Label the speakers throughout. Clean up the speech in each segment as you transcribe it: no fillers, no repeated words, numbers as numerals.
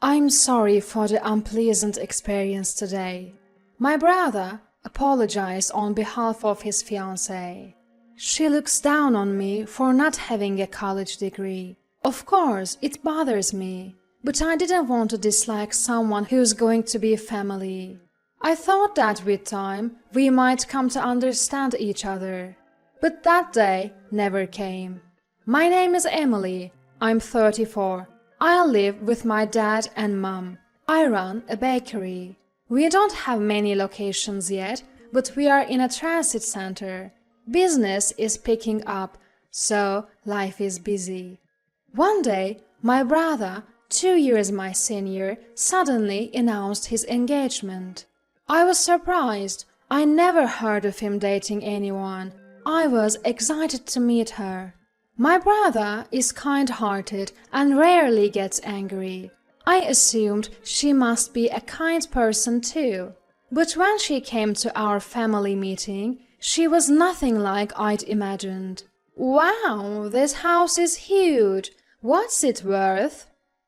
Speaker 1: I'm sorry for the unpleasant experience today. My brother apologized on behalf of his fiancée. She looks down on me for not having a college degree. Of course, it bothers me, but I didn't want to dislike someone who's going to be family. I thought that with time, we might come to understand each other. But that day never came. My name is Emily. I'm 34. I live with my dad and mom. I run a bakery. We don't have many locations yet, but we are in a transit center. Business is picking up, so life is busy. One day, my brother, 2 years my senior, suddenly announced his engagement. I was surprised. I never heard of him dating anyone. I was excited to meet her. My brother is kind-hearted and rarely gets angry. I assumed she must be a kind person too. But when she came to our family meeting, she was nothing like I'd imagined. "Wow, this house is huge. What's it worth?"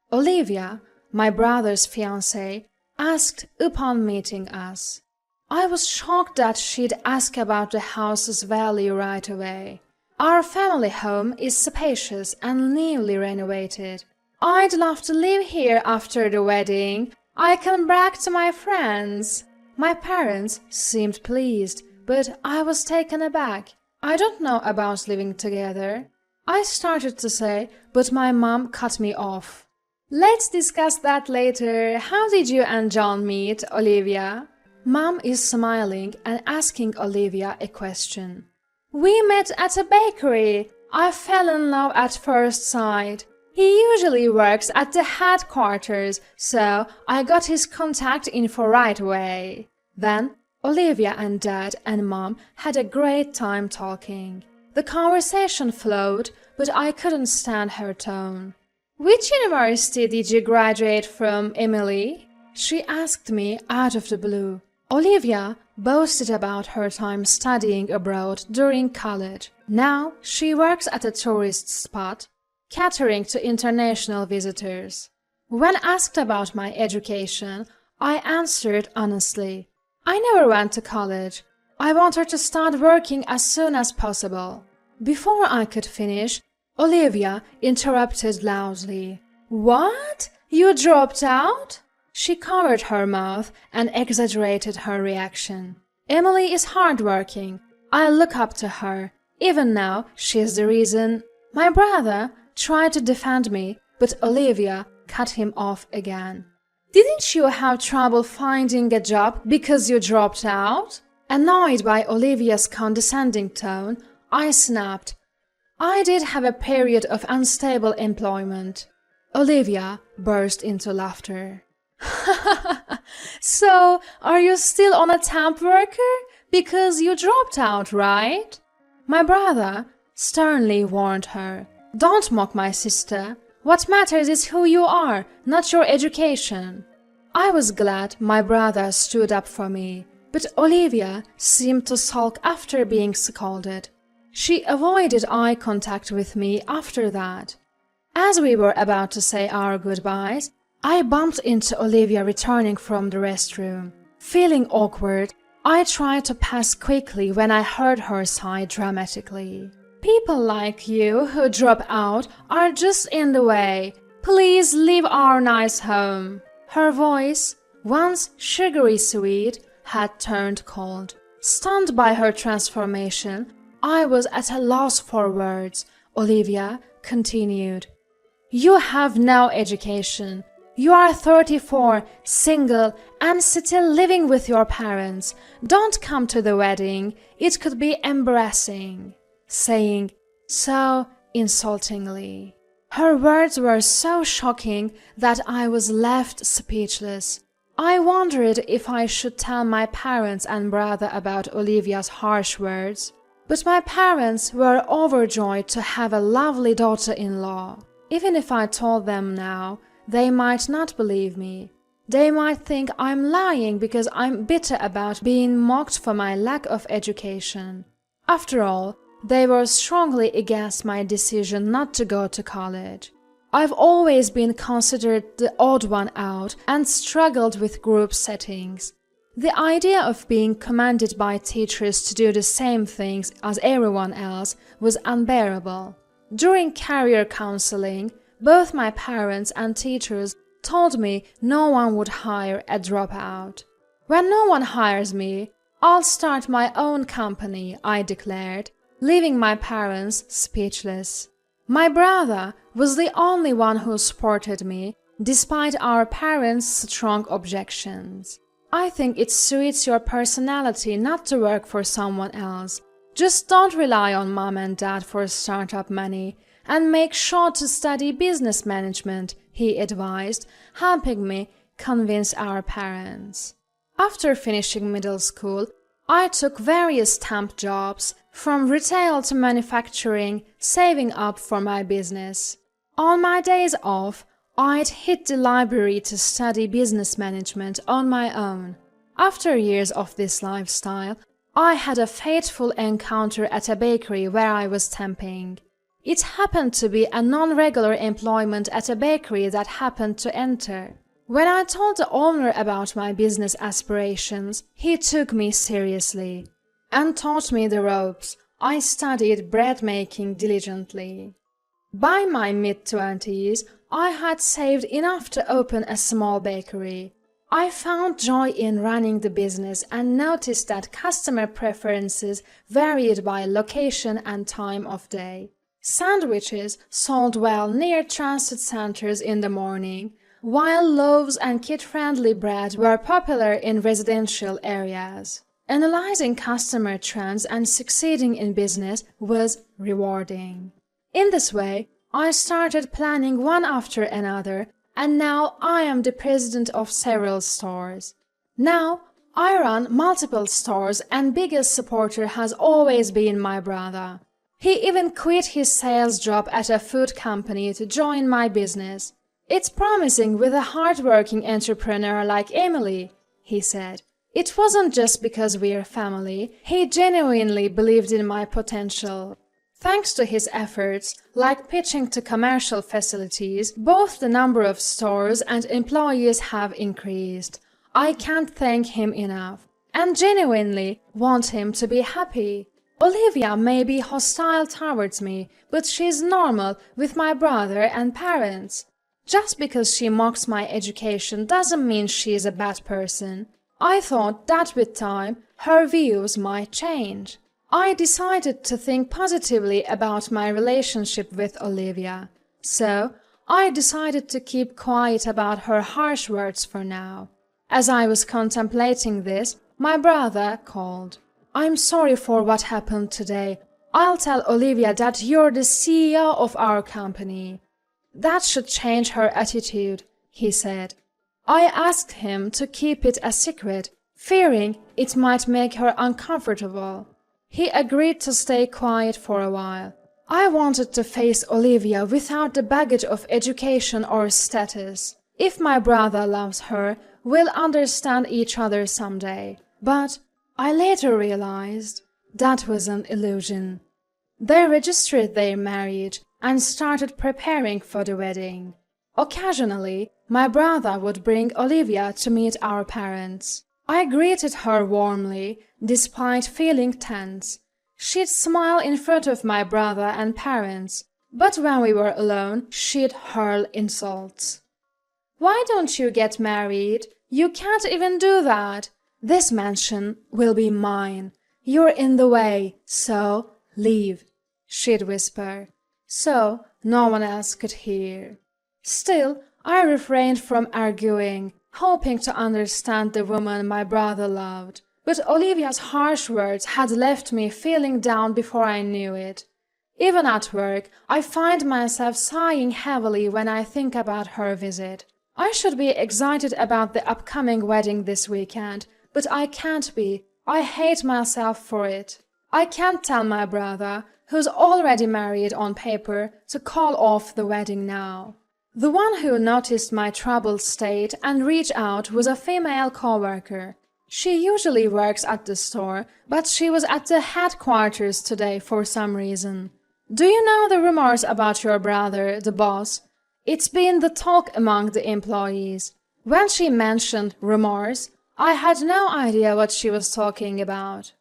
Speaker 1: Olivia, my brother's fiancée, asked upon meeting us. I was shocked that she'd ask about the house's value right away. Our family home is spacious and newly renovated. I'd love to live here after the wedding. I can brag to my friends. My parents seemed pleased, but I was taken aback. I don't know about living together. I started to say, but my mom cut me off. "Let's discuss that later. How did you and John meet, Olivia?" Mom is smiling and asking Olivia a question. "We met at a bakery. I fell in love at first sight. He usually works at the headquarters, so I got his contact info right away." Then Olivia and Dad and Mom had a great time talking. The conversation flowed, but I couldn't stand her tone. "Which university did you graduate from, Emily?" she asked me out of the blue. Olivia boasted about her time studying abroad during college. Now she works at a tourist spot, catering to international visitors. When asked about my education, I answered honestly. I never went to college. I wanted to start working as soon as possible. Before I could finish, Olivia interrupted loudly. "What? You dropped out?" She covered her mouth and exaggerated her reaction. Emily is hardworking. I look up to her. Even now, she is the reason. My brother tried to defend me, but Olivia cut him off again. "Didn't you have trouble finding a job because you dropped out?" Annoyed by Olivia's condescending tone, I snapped. "I did have a period of unstable employment." Olivia burst into laughter. "So, are you still on a temp worker? Because you dropped out, right?" My brother sternly warned her. "Don't mock my sister. What matters is who you are, not your education." I was glad my brother stood up for me, but Olivia seemed to sulk after being scolded. She avoided eye contact with me after that. As we were about to say our goodbyes, I bumped into Olivia returning from the restroom. Feeling awkward, I tried to pass quickly when I heard her sigh dramatically. "People like you who drop out are just in the way. Please leave our nice home." Her voice, once sugary sweet, had turned cold. Stunned by her transformation, I was at a loss for words. Olivia continued. "You have no education. You are 34, single, and still living with your parents. Don't come to the wedding. It could be embarrassing," saying so insultingly. Her words were so shocking that I was left speechless. I wondered if I should tell my parents and brother about Olivia's harsh words. But my parents were overjoyed to have a lovely daughter-in-law. Even if I told them now, they might not believe me. They might think I'm lying because I'm bitter about being mocked for my lack of education. After all, they were strongly against my decision not to go to college. I've always been considered the odd one out and struggled with group settings. The idea of being commanded by teachers to do the same things as everyone else was unbearable. During career counseling, both my parents and teachers told me no one would hire a dropout. When no one hires me, I'll start my own company, I declared, leaving my parents speechless. My brother was the only one who supported me, despite our parents' strong objections. I think it suits your personality not to work for someone else. Just don't rely on mom and dad for startup money, and make sure to study business management, he advised, helping me convince our parents. After finishing middle school, I took various temp jobs, from retail to manufacturing, saving up for my business. On my days off, I'd hit the library to study business management on my own. After years of this lifestyle, I had a fateful encounter at a bakery where I was temping. It happened to be a non-regular employment at a bakery that happened to enter. When I told the owner about my business aspirations, he took me seriously and taught me the ropes. I studied bread making diligently. By my mid-20s, I had saved enough to open a small bakery. I found joy in running the business and noticed that customer preferences varied by location and time of day. Sandwiches sold well near transit centers in the morning, while loaves and kid-friendly bread were popular in residential areas. Analyzing customer trends and succeeding in business was rewarding. In this way, I started planning one after another, and now I am the president of several stores. Now, I run multiple stores, and biggest supporter has always been my brother. He even quit his sales job at a food company to join my business. It's promising with a hard-working entrepreneur like Emily, he said. It wasn't just because we're family, he genuinely believed in my potential. Thanks to his efforts, like pitching to commercial facilities, both the number of stores and employees have increased. I can't thank him enough, and genuinely want him to be happy. Olivia may be hostile towards me, but she's normal with my brother and parents. Just because she mocks my education doesn't mean she's a bad person. I thought that with time, her views might change. I decided to think positively about my relationship with Olivia, so I decided to keep quiet about her harsh words for now. As I was contemplating this, my brother called. I'm sorry for what happened today. I'll tell Olivia that you're the CEO of our company. That should change her attitude, he said. I asked him to keep it a secret, fearing it might make her uncomfortable. He agreed to stay quiet for a while. I wanted to face Olivia without the baggage of education or status. If my brother loves her, we'll understand each other someday. But I later realized that was an illusion. They registered their marriage and started preparing for the wedding. Occasionally, my brother would bring Olivia to meet our parents. I greeted her warmly, despite feeling tense. She'd smile in front of my brother and parents, but when we were alone, she'd hurl insults. Why don't you get married? You can't even do that. This mansion will be mine. You're in the way, so leave, she'd whisper, so no one else could hear. Still, I refrained from arguing, hoping to understand the woman my brother loved. But Olivia's harsh words had left me feeling down before I knew it. Even at work, I find myself sighing heavily when I think about her visit. I should be excited about the upcoming wedding this weekend, but I can't be. I hate myself for it. I can't tell my brother, who's already married on paper, to call off the wedding now. The one who noticed my troubled state and reached out was a female co-worker. She usually works at the store, but she was at the headquarters today for some reason. Do you know the rumors about your brother, the boss? It's been the talk among the employees. When she mentioned rumors, I had no idea what she was talking about.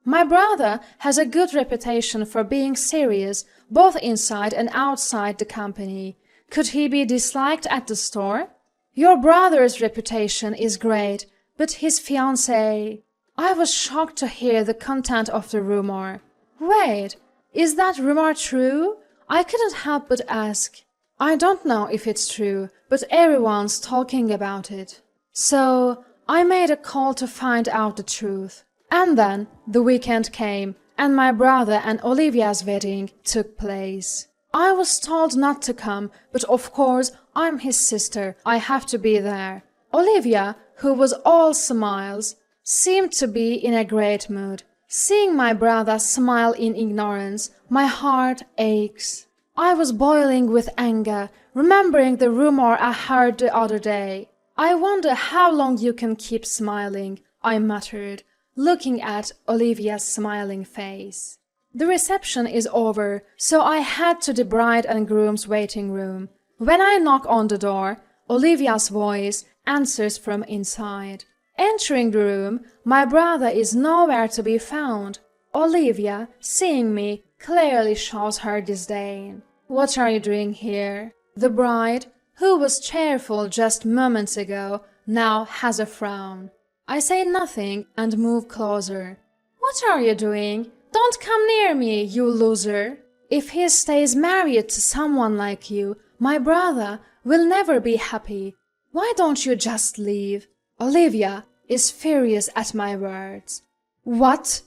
Speaker 1: My brother has a good reputation for being serious both inside and outside the company. Could he be disliked at the store? Your brother's reputation is great, but his fiancée... I was shocked to hear the content of the rumor. Wait, is that rumor true? I couldn't help but ask. I don't know if it's true, but everyone's talking about it. So I made a call to find out the truth. And then the weekend came, and my brother and Olivia's wedding took place. I was told not to come, but of course I'm his sister. I have to be there. Olivia, who was all smiles, seemed to be in a great mood. Seeing my brother smile in ignorance, my heart aches. I was boiling with anger, remembering the rumor I heard the other day. I wonder how long you can keep smiling, I muttered, looking at Olivia's smiling face. The reception is over, so I head to the bride and groom's waiting room. When I knock on the door, Olivia's voice answers from inside. Entering the room, my brother is nowhere to be found. Olivia, seeing me, clearly shows her disdain. What are you doing here? The bride, who was cheerful just moments ago, now has a frown. I say nothing and move closer. What are you doing? Don't come near me, you loser. If he stays married to someone like you, my brother will never be happy. Why don't you just leave? Olivia is furious at my words. What?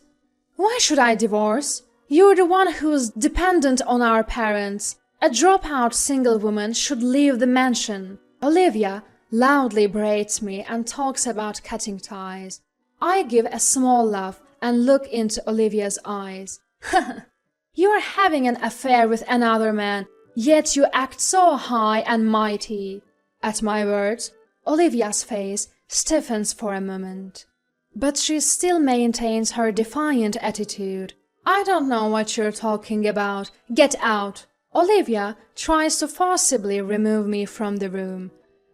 Speaker 1: Why should I divorce? You're the one who's dependent on our parents. A dropout single woman should leave the mansion. Olivia loudly berates me and talks about cutting ties. I give a small laugh and look into Olivia's eyes. You're having an affair with another man, yet you act so high and mighty. At my words, Olivia's face stiffens for a moment. But she still maintains her defiant attitude. I don't know what you're talking about. Get out. Olivia tries to forcibly remove me from the room.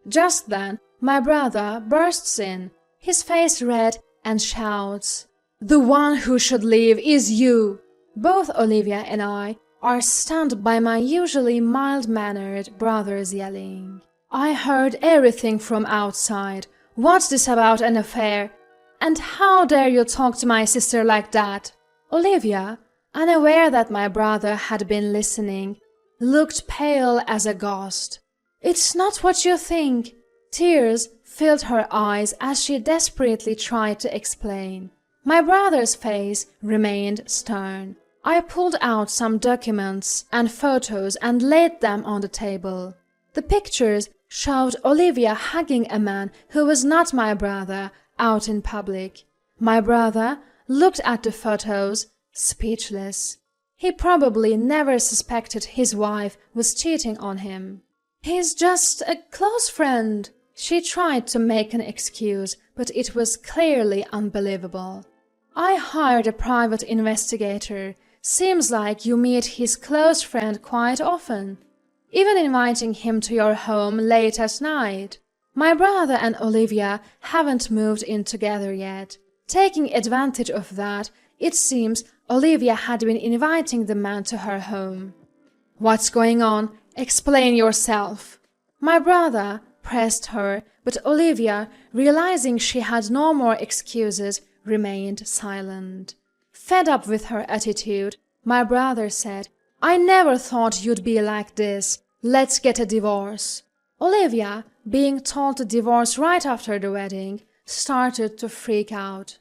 Speaker 1: Just then, my brother bursts in, his face red, and shouts, "The one who should leave is you!" Both Olivia and I are stunned by my usually mild-mannered brother's yelling. I heard everything from outside. What's this about an affair? And how dare you talk to my sister like that? Olivia, unaware that my brother had been listening, looked pale as a ghost. It's not what you think. Tears filled her eyes as she desperately tried to explain. My brother's face remained stern. I pulled out some documents and photos and laid them on the table. The pictures showed Olivia hugging a man who was not my brother out in public. My brother looked at the photos, speechless. He probably never suspected his wife was cheating on him. He's just a close friend. She tried to make an excuse, but it was clearly unbelievable. I hired a private investigator. Seems like you meet his close friend quite often, even inviting him to your home late at night. My brother and Olivia haven't moved in together yet. Taking advantage of that, it seems Olivia had been inviting the man to her home. What's going on? Explain yourself. My brother pressed her, but Olivia, realizing she had no more excuses, remained silent. Fed up with her attitude, my brother said, "I never thought you'd be like this. Let's get a divorce." Olivia, being told to divorce right after the wedding, started to freak out.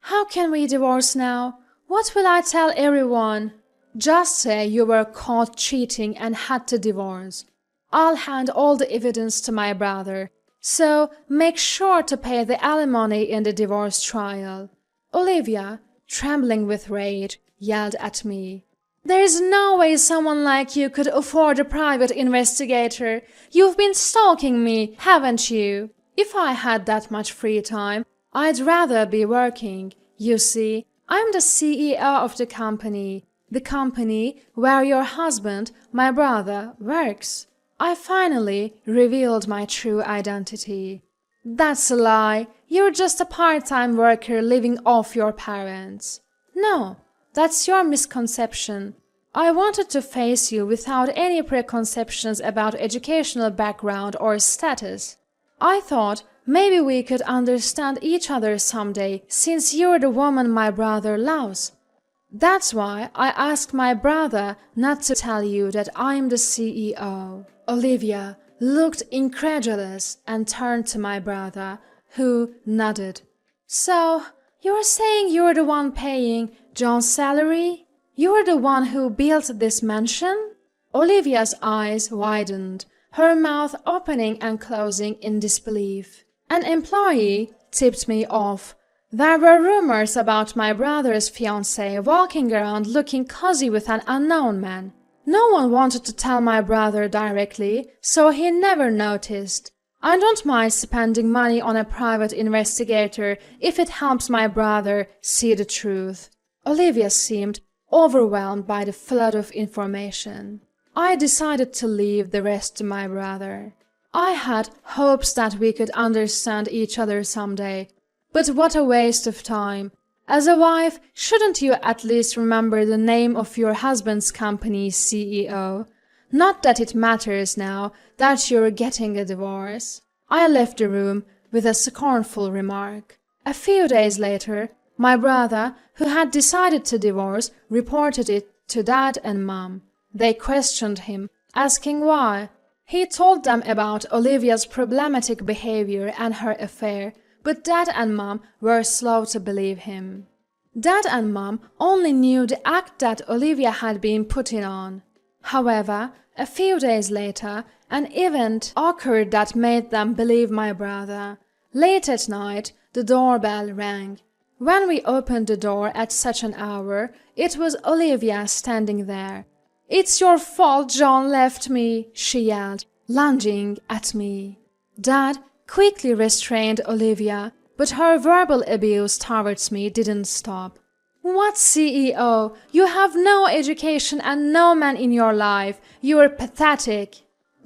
Speaker 1: "How can we divorce now? What will I tell everyone?" "Just say you were caught cheating and had to divorce. I'll hand all the evidence to my brother, so make sure to pay the alimony in the divorce trial." Olivia, trembling with rage, yelled at me. "There's no way someone like you could afford a private investigator. You've been stalking me, haven't you? If I had that much free time, I'd rather be working. You see, I'm the CEO of the company where your husband, my brother, works. I finally revealed my true identity. That's a lie. You're just a part-time worker living off your parents. No, that's your misconception. I wanted to face you without any preconceptions about educational background or status. I thought maybe we could understand each other someday since you're the woman my brother loves. That's why I asked my brother not to tell you that I'm the CEO. Olivia looked incredulous and turned to my brother, who nodded. So, you're saying you're the one paying John's salary? You're the one who built this mansion? Olivia's eyes widened, her mouth opening and closing in disbelief. An employee tipped me off. There were rumors about my brother's fiancée walking around looking cozy with an unknown man. No one wanted to tell my brother directly, so he never noticed. I don't mind spending money on a private investigator if it helps my brother see the truth. Olivia seemed overwhelmed by the flood of information. I decided to leave the rest to my brother. I had hopes that we could understand each other someday, but what a waste of time. As a wife, shouldn't you at least remember the name of your husband's company's CEO? Not that it matters now that you're getting a divorce. I left the room with a scornful remark. A few days later, my brother, who had decided to divorce, reported it to Dad and Mom. They questioned him, asking why. He told them about Olivia's problematic behavior and her affair, but Dad and Mom were slow to believe him. Dad and Mom only knew the act that Olivia had been putting on. However, a few days later, an event occurred that made them believe my brother. Late at night, the doorbell rang. When we opened the door at such an hour, it was Olivia standing there. "It's your fault John left me," she yelled, lunging at me. Dad quickly restrained Olivia, but her verbal abuse towards me didn't stop. "What CEO? You have no education and no man in your life. You're pathetic."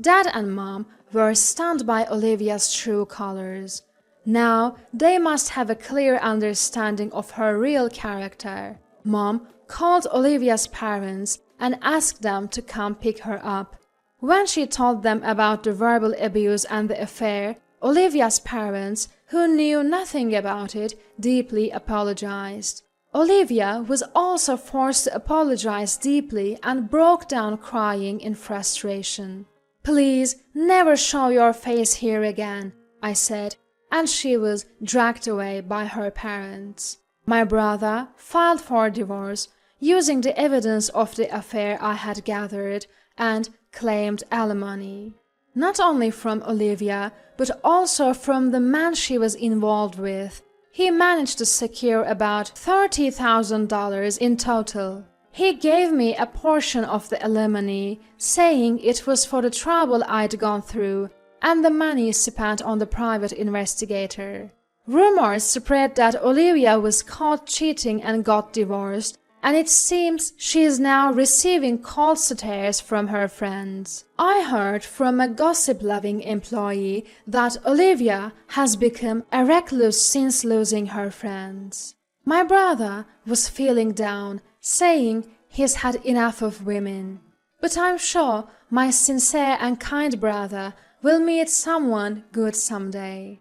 Speaker 1: Dad and Mom were stunned by Olivia's true colors. Now they must have a clear understanding of her real character. Mom called Olivia's parents and asked them to come pick her up. When she told them about the verbal abuse and the affair, Olivia's parents, who knew nothing about it, deeply apologized. Olivia was also forced to apologize deeply and broke down crying in frustration. "Please never show your face here again," I said, and she was dragged away by her parents. My brother filed for divorce, using the evidence of the affair I had gathered, and claimed alimony. Not only from Olivia, but also from the man she was involved with. He managed to secure about $30,000 in total. He gave me a portion of the alimony, saying it was for the trouble I'd gone through and the money spent on the private investigator. Rumors spread that Olivia was caught cheating and got divorced, and it seems she is now receiving cold stares from her friends. I heard from a gossip-loving employee that Olivia has become a recluse since losing her friends. My brother was feeling down, saying he's had enough of women. But I'm sure my sincere and kind brother will meet someone good someday.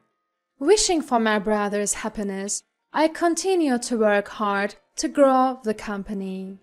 Speaker 1: Wishing for my brother's happiness, I continue to work hard to grow the company.